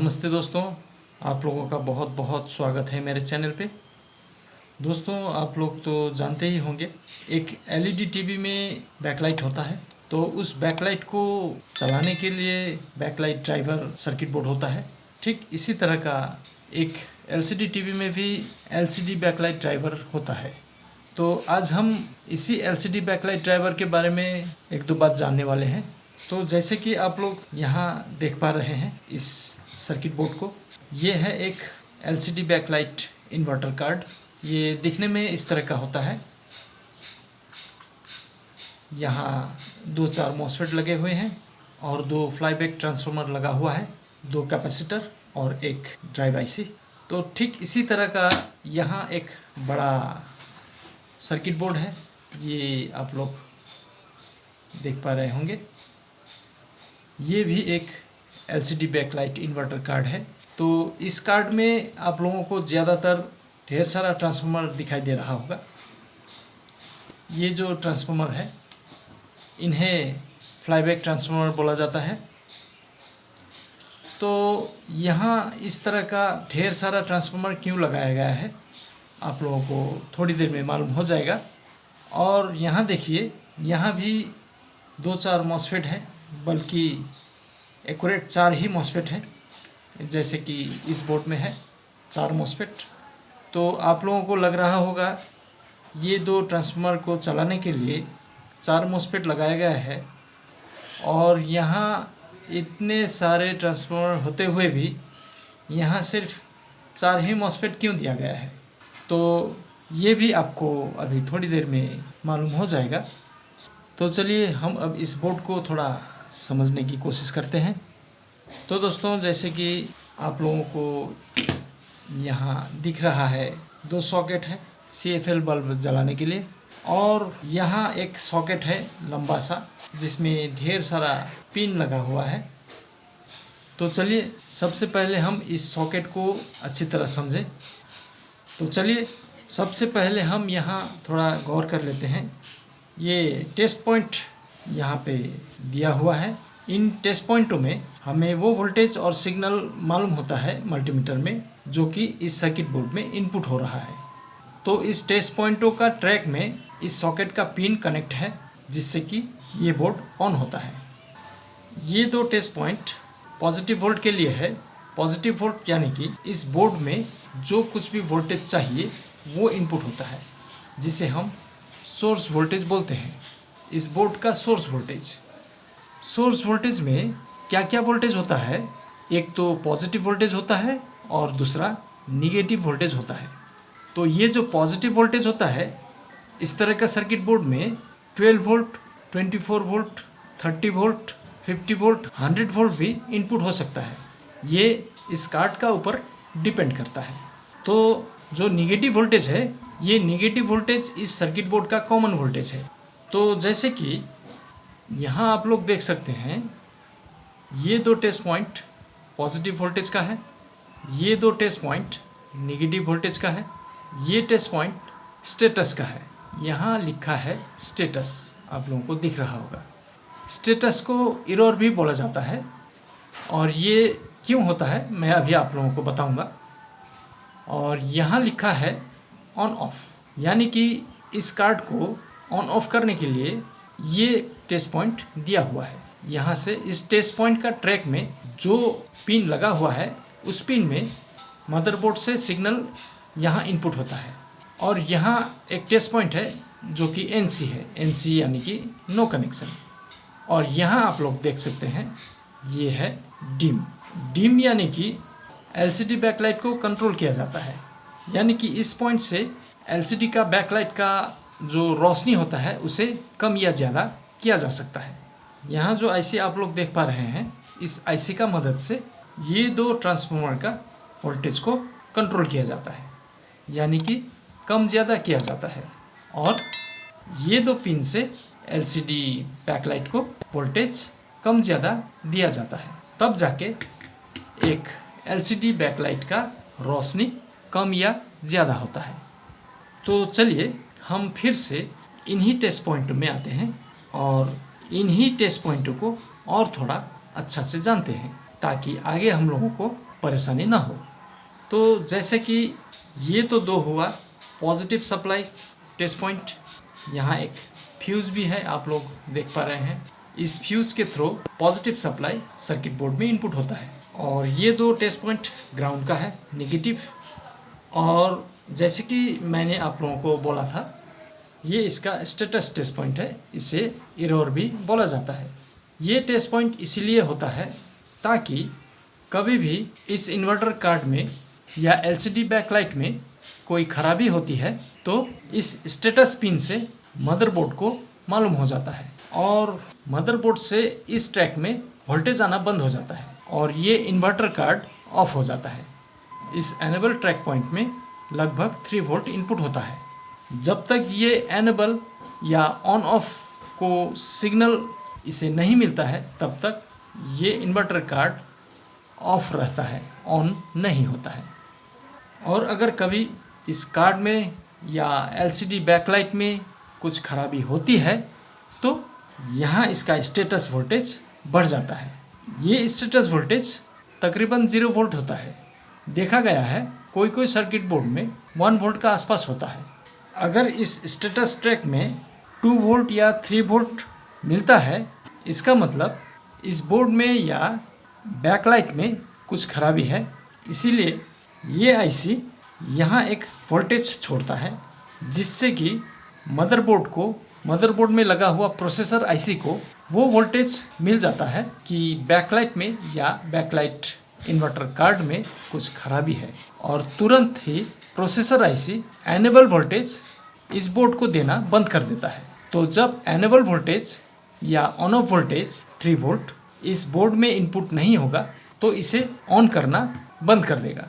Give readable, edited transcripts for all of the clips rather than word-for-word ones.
नमस्ते दोस्तों, आप लोगों का बहुत बहुत स्वागत है मेरे चैनल पे। दोस्तों, आप लोग तो जानते ही होंगे, एक एलईडी टीवी में बैकलाइट होता है। तो उस बैकलाइट को चलाने के लिए बैकलाइट ड्राइवर सर्किट बोर्ड होता है। ठीक इसी तरह का एक एलसीडी टीवी में भी एलसीडी बैकलाइट ड्राइवर होता है। तो आज हम इसी एलसीडी बैकलाइट ड्राइवर के बारे में एक दो बात जानने वाले हैं। तो जैसे कि आप लोग यहाँ देख पा रहे हैं इस सर्किट बोर्ड को, ये है एक एलसीडी बैकलाइट इन्वर्टर कार्ड। ये दिखने में इस तरह का होता है। यहाँ 2-4 मॉसफेट लगे हुए हैं और 2 फ्लाईबैक ट्रांसफार्मर लगा हुआ है, 2 कैपेसिटर और एक ड्राइव आईसी। तो ठीक इसी तरह का यहाँ एक बड़ा सर्किट बोर्ड है, ये आप लोग देख पा रहे होंगे। ये भी एक एलसीडी बैकलाइट इन्वर्टर कार्ड है। तो इस कार्ड में आप लोगों को ज़्यादातर ढेर सारा ट्रांसफार्मर दिखाई दे रहा होगा। ये जो ट्रांसफार्मर है, इन्हें फ्लाईबैक ट्रांसफार्मर बोला जाता है। तो यहाँ इस तरह का ढेर सारा ट्रांसफार्मर क्यों लगाया गया है, आप लोगों को थोड़ी देर में मालूम हो जाएगा। और यहाँ देखिए, यहाँ भी 2-4 मॉसफेट है, बल्कि एक्यूरेट 4 ही मॉसफेट है, जैसे कि इस बोर्ड में है 4 मॉसफेट। तो आप लोगों को लग रहा होगा ये 2 ट्रांसफार्मर को चलाने के लिए 4 मॉसफेट लगाया गया है, और यहाँ इतने सारे ट्रांसफार्मर होते हुए भी यहाँ सिर्फ 4 ही मॉसफेट क्यों दिया गया है। तो ये भी आपको अभी थोड़ी देर में मालूम हो जाएगा। तो चलिए हम अब इस बोर्ड को थोड़ा समझने की कोशिश करते हैं। तो दोस्तों, जैसे कि आप लोगों को यहाँ दिख रहा है, 2 सॉकेट है CFL बल्ब जलाने के लिए, और यहाँ एक सॉकेट है लंबा सा, जिसमें ढेर सारा पिन लगा हुआ है। तो चलिए सबसे पहले हम इस सॉकेट को अच्छी तरह समझें। तो चलिए सबसे पहले हम यहाँ थोड़ा गौर कर लेते हैं। ये टेस्ट पॉइंट यहाँ पे दिया हुआ है। इन टेस्ट पॉइंटों में हमें वो वोल्टेज और सिग्नल मालूम होता है मल्टीमीटर में, जो कि इस सर्किट बोर्ड में इनपुट हो रहा है। तो इस टेस्ट पॉइंटों का ट्रैक में इस सॉकेट का पिन कनेक्ट है, जिससे कि ये बोर्ड ऑन होता है। ये 2 टेस्ट पॉइंट पॉजिटिव वोल्ट के लिए है। पॉजिटिव वोल्ट यानी कि इस बोर्ड में जो कुछ भी वोल्टेज चाहिए वो इनपुट होता है, जिसे हम सोर्स वोल्टेज बोलते हैं। इस बोर्ड का सोर्स वोल्टेज में क्या क्या वोल्टेज होता है, एक तो पॉजिटिव वोल्टेज होता है और दूसरा निगेटिव वोल्टेज होता है। तो ये जो पॉजिटिव वोल्टेज होता है, इस तरह का सर्किट बोर्ड में 12 volt, 24 volt, 30 volt, 50 volt, 100 volt भी इनपुट हो सकता है। ये इस कार्ड का ऊपर डिपेंड करता है। तो जो निगेटिव वोल्टेज है, ये निगेटिव वोल्टेज इस सर्किट बोर्ड का कॉमन वोल्टेज है। तो जैसे कि यहाँ आप लोग देख सकते हैं, ये 2 टेस्ट पॉइंट पॉजिटिव वोल्टेज का है, ये 2 टेस्ट पॉइंट निगेटिव वोल्टेज का है, ये टेस्ट पॉइंट स्टेटस का है। यहाँ लिखा है स्टेटस, आप लोगों को दिख रहा होगा। स्टेटस को एरर भी बोला जाता है, और ये क्यों होता है मैं अभी आप लोगों को बताऊंगा। और यहाँ लिखा है ऑन ऑफ, यानी कि इस कार्ड को ऑन ऑफ करने के लिए ये टेस्ट पॉइंट दिया हुआ है। यहाँ से इस टेस्ट पॉइंट का ट्रैक में जो पिन लगा हुआ है, उस पिन में मदरबोर्ड से सिग्नल यहाँ इनपुट होता है। और यहाँ एक टेस्ट पॉइंट है जो कि NC है, NC यानी कि नो कनेक्शन। और यहाँ आप लोग देख सकते हैं, ये है डिम यानी कि LCD बैकलाइट को कंट्रोल किया जाता है। यानी कि इस पॉइंट से LCD का बैकलाइट का जो रोशनी होता है, उसे कम या ज़्यादा किया जा सकता है। यहाँ जो IC आप लोग देख पा रहे हैं, इस IC का मदद से ये 2 ट्रांसफार्मर का वोल्टेज को कंट्रोल किया जाता है, यानी कि कम ज़्यादा किया जाता है। और ये 2 पिन से LCD बैकलाइट को वोल्टेज कम ज़्यादा दिया जाता है, तब जाके एक LCD बैकलाइट का रोशनी कम या ज़्यादा होता है। तो चलिए हम फिर से इन्हीं टेस्ट पॉइंटों में आते हैं और इन्हीं टेस्ट पॉइंटों को और थोड़ा अच्छा से जानते हैं, ताकि आगे हम लोगों को परेशानी ना हो। तो जैसे कि ये तो दो हुआ पॉजिटिव सप्लाई टेस्ट पॉइंट। यहाँ एक फ्यूज़ भी है, आप लोग देख पा रहे हैं। इस फ्यूज़ के through positive supply circuit board में इनपुट होता है। और ये दो टेस्ट पॉइंट ग्राउंड का है, नेगेटिव। और जैसे कि मैंने आप लोगों को बोला था, ये इसका स्टेटस टेस्ट पॉइंट है, इसे एरर भी बोला जाता है। ये टेस्ट पॉइंट इसीलिए होता है ताकि कभी भी इस इन्वर्टर कार्ड में या एलसीडी बैकलाइट में कोई खराबी होती है तो इस स्टेटस पिन से मदरबोर्ड को मालूम हो जाता है और मदरबोर्ड से इस ट्रैक में वोल्टेज आना बंद हो जाता है और ये इन्वर्टर कार्ड ऑफ हो जाता है। इस एनेबल ट्रैक पॉइंट में लगभग 3 वोल्ट इनपुट होता है। जब तक ये एनेबल या ऑन ऑफ को सिग्नल इसे नहीं मिलता है तब तक ये इन्वर्टर कार्ड ऑफ रहता है, ऑन नहीं होता है। और अगर कभी इस कार्ड में या एलसीडी बैकलाइट में कुछ खराबी होती है तो यहाँ इसका स्टेटस वोल्टेज बढ़ जाता है। ये स्टेटस वोल्टेज तकरीबन 0 वोल्ट होता है। देखा गया है कोई कोई सर्किट बोर्ड में 1 वोल्ट का आसपास होता है। अगर इस स्टेटस ट्रैक में 2 वोल्ट या 3 वोल्ट मिलता है, इसका मतलब इस बोर्ड में या बैकलाइट में कुछ खराबी है। इसीलिए ये आईसी यहाँ एक वोल्टेज छोड़ता है जिससे कि मदरबोर्ड में लगा हुआ प्रोसेसर आईसी को वो वोल्टेज मिल जाता है कि बैकलाइट में या बैकलाइट इन्वर्टर कार्ड में कुछ खराबी है और तुरंत ही प्रोसेसर आईसी एनेबल वोल्टेज इस बोर्ड को देना बंद कर देता है। तो जब एनेबल वोल्टेज या ऑन ऑफ वोल्टेज 3 वोल्ट इस बोर्ड में इनपुट नहीं होगा तो इसे ऑन करना बंद कर देगा।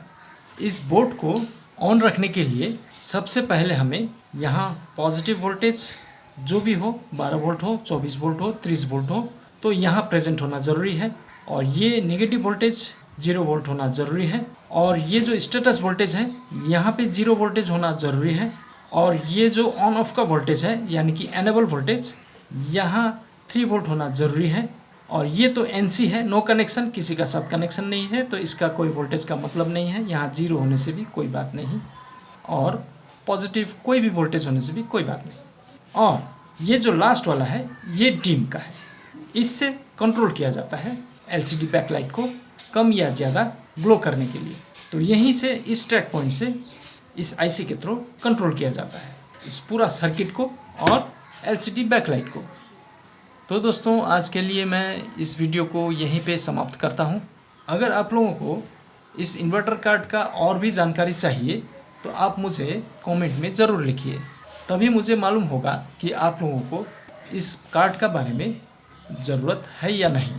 इस बोर्ड को ऑन रखने के लिए सबसे पहले हमें यहाँ पॉजिटिव वोल्टेज जो भी हो, 12 वोल्ट हो, 24 वोल्ट हो, 30 वोल्ट हो, तो यहाँ प्रेजेंट होना ज़रूरी है। और ये नेगेटिव वोल्टेज 0 वोल्ट होना ज़रूरी है। और ये जो स्टेटस वोल्टेज है यहाँ पे 0 वोल्टेज होना ज़रूरी है। और ये जो ऑन ऑफ का वोल्टेज है यानी कि एनेबल वोल्टेज यहाँ 3 वोल्ट होना ज़रूरी है। और ये तो एनसी है, नो कनेक्शन, किसी का साथ कनेक्शन नहीं है तो इसका कोई वोल्टेज का मतलब नहीं है। यहाँ 0 होने से भी कोई बात नहीं और पॉजिटिव कोई भी वोल्टेज होने से भी कोई बात नहीं। और ये जो लास्ट वाला है ये डिम का है, इससे कंट्रोल किया जाता है एलसीडी बैकलाइट को कम या ज़्यादा ग्लो करने के लिए। तो यहीं से इस ट्रैक पॉइंट से इस आईसी के थ्रू कंट्रोल किया जाता है इस पूरा सर्किट को और एलसीडी बैकलाइट को। तो दोस्तों आज के लिए मैं इस वीडियो को यहीं पे समाप्त करता हूँ। अगर आप लोगों को इस इन्वर्टर कार्ड का और भी जानकारी चाहिए तो आप मुझे कमेंट में ज़रूर लिखिए, तभी मुझे मालूम होगा कि आप लोगों को इस कार्ड का बारे में ज़रूरत है या नहीं।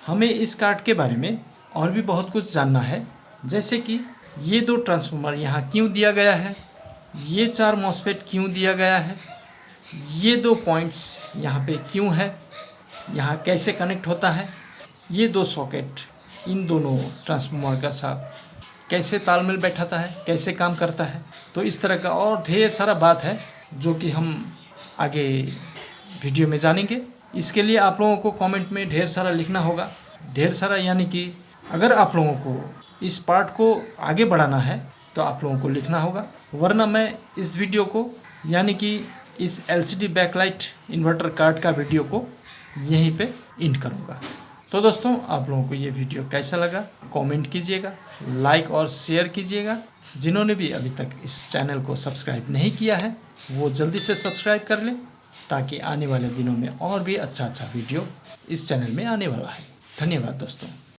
हमें इस कार्ड के बारे में और भी बहुत कुछ जानना है, जैसे कि ये 2 ट्रांसफार्मर यहाँ क्यों दिया गया है, ये 4 मॉसफेट क्यों दिया गया है, ये 2 पॉइंट्स यहाँ पे क्यों है, यहाँ कैसे कनेक्ट होता है, ये 2 सॉकेट इन दोनों ट्रांसफार्मर का साथ कैसे तालमेल बैठाता है, कैसे काम करता है। तो इस तरह का और ढेर सारा बात है जो कि हम आगे वीडियो में जानेंगे। इसके लिए आप लोगों को कमेंट में ढेर सारा लिखना होगा, ढेर सारा, यानी कि अगर आप लोगों को इस पार्ट को आगे बढ़ाना है तो आप लोगों को लिखना होगा, वरना मैं इस वीडियो को यानी कि इस एलसीडी बैकलाइट इन्वर्टर कार्ड का वीडियो को यहीं पे एंड करूँगा। तो दोस्तों आप लोगों को ये वीडियो कैसा लगा कमेंट कीजिएगा, लाइक और शेयर कीजिएगा। जिन्होंने भी अभी तक इस चैनल को सब्सक्राइब नहीं किया है वो जल्दी से सब्सक्राइब कर लें ताकि आने वाले दिनों में और भी अच्छा वीडियो इस चैनल में आने वाला है। धन्यवाद दोस्तों।